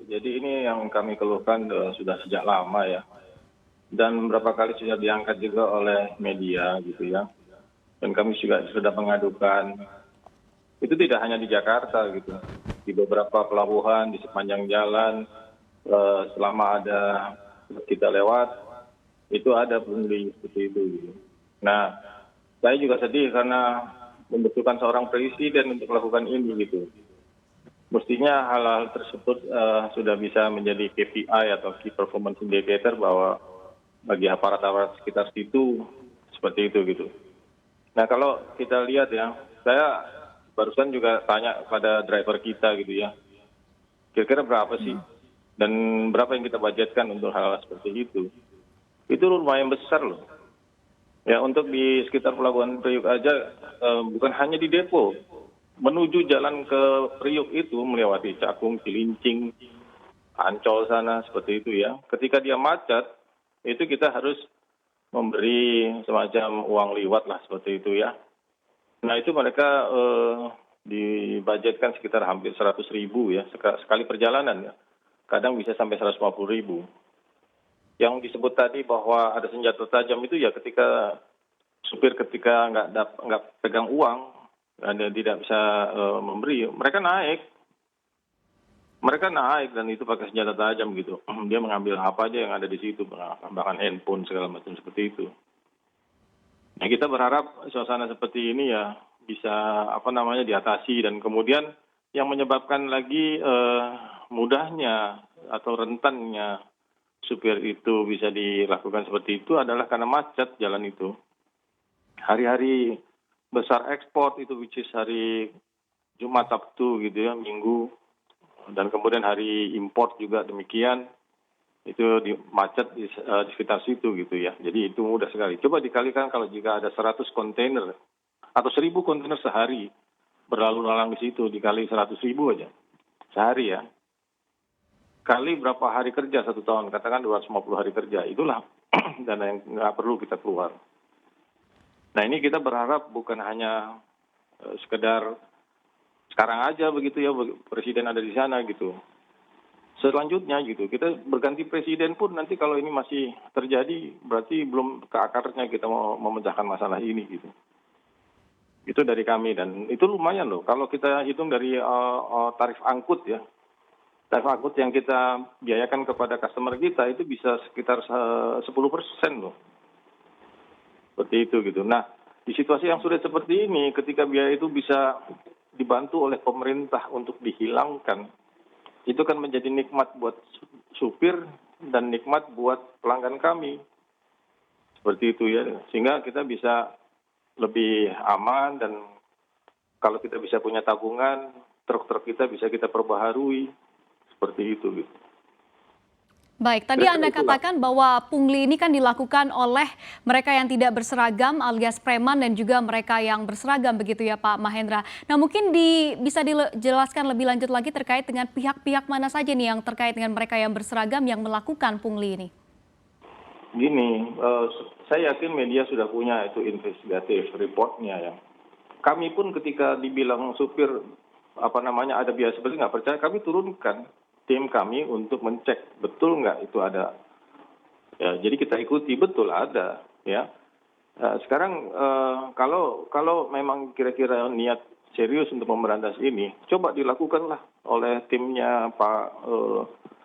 Jadi ini yang kami keluhkan sudah sejak lama ya. Dan beberapa kali sudah diangkat juga oleh media gitu ya. Dan kami juga sudah mengadukan. Itu tidak hanya di Jakarta gitu. Di beberapa pelabuhan, di sepanjang jalan, selama ada kita lewat, itu ada pungli seperti itu gitu. Nah, saya juga sedih karena membutuhkan seorang presiden untuk melakukan ini gitu. Mestinya hal-hal tersebut sudah bisa menjadi KPI atau Key Performance Indicator bahwa bagi aparat-aparat sekitar situ seperti itu gitu. Nah kalau kita lihat ya, saya barusan juga tanya pada driver kita gitu ya, kira-kira berapa sih dan berapa yang kita budgetkan untuk hal-hal seperti itu. Itu lumayan besar loh. Ya untuk di sekitar Pelabuhan Priuk aja bukan hanya di depo. Menuju jalan ke Priuk itu melewati Cakung, Cilincing, Ancol sana seperti itu ya. Ketika dia macet, itu kita harus memberi semacam uang liwat lah seperti itu ya. Nah itu mereka dibudgetkan sekitar hampir 100.000 ya sekali perjalanan ya. Kadang bisa sampai 150.000. Yang disebut tadi bahwa ada senjata tajam itu ya ketika supir ketika nggak pegang uang, dan tidak bisa memberi, mereka naik dan itu pakai senjata tajam gitu. Dia mengambil apa aja yang ada di situ, bahkan handphone segala macam seperti itu. Nah kita berharap suasana seperti ini ya bisa diatasi dan kemudian yang menyebabkan lagi mudahnya atau rentannya supir itu bisa dilakukan seperti itu adalah karena macet jalan itu. Hari-hari besar ekspor itu which is hari Jumat, Sabtu gitu ya, Minggu, dan kemudian hari import juga demikian, itu macet di sekitar situ gitu ya. Jadi itu mudah sekali. Coba dikalikan kalau jika ada 100 kontainer atau 1.000 kontainer sehari berlalu lalang di situ, dikali 100.000 aja sehari ya. Kali berapa hari kerja satu tahun, katakan 250 hari kerja, itulah dana yang nggak perlu kita keluar. Nah ini kita berharap bukan hanya sekedar sekarang aja begitu ya, presiden ada di sana gitu. Selanjutnya gitu, kita berganti presiden pun nanti kalau ini masih terjadi, berarti belum ke akarnya kita mau memecahkan masalah ini gitu. Itu dari kami dan itu lumayan loh. Kalau kita hitung dari tarif angkut ya, tarif angkut yang kita biayakan kepada customer kita itu bisa sekitar 10% loh. Seperti itu gitu. Nah, di situasi yang sulit seperti ini, ketika biaya itu bisa dibantu oleh pemerintah untuk dihilangkan, itu kan menjadi nikmat buat supir dan nikmat buat pelanggan kami. Seperti itu ya. Sehingga kita bisa lebih aman dan kalau kita bisa punya tabungan, truk-truk kita bisa kita perbaharui. Seperti itu gitu. Baik, tadi Anda katakan bahwa pungli ini kan dilakukan oleh mereka yang tidak berseragam alias preman dan juga mereka yang berseragam begitu ya Pak Mahendra. Nah mungkin bisa dijelaskan lebih lanjut lagi terkait dengan pihak-pihak mana saja nih yang terkait dengan mereka yang berseragam yang melakukan pungli ini? Gini, saya yakin media sudah punya itu investigatif reportnya ya. Kami pun ketika dibilang supir ada biaya seperti nggak percaya, kami turunkan tim kami untuk mencek betul nggak itu ada. Ya, jadi kita ikuti betul ada. Ya. Sekarang kalau memang kira-kira niat serius untuk memberantas ini, coba dilakukanlah oleh timnya Pak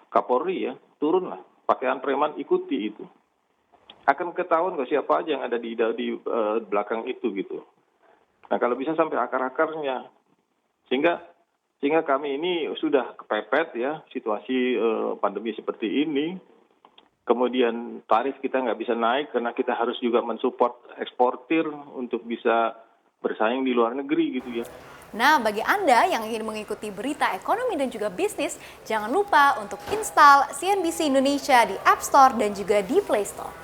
Kapolri ya, turunlah pakaian preman ikuti itu. Akan ketahuan nggak siapa aja yang ada di belakang itu gitu. Nah kalau bisa sampai akar-akarnya, sehingga kami ini sudah kepepet ya situasi pandemi seperti ini. Kemudian tarif kita nggak bisa naik karena kita harus juga mensupport eksportir untuk bisa bersaing di luar negeri gitu ya. Nah, bagi Anda yang ingin mengikuti berita ekonomi dan juga bisnis, jangan lupa untuk install CNBC Indonesia di App Store dan juga di Play Store.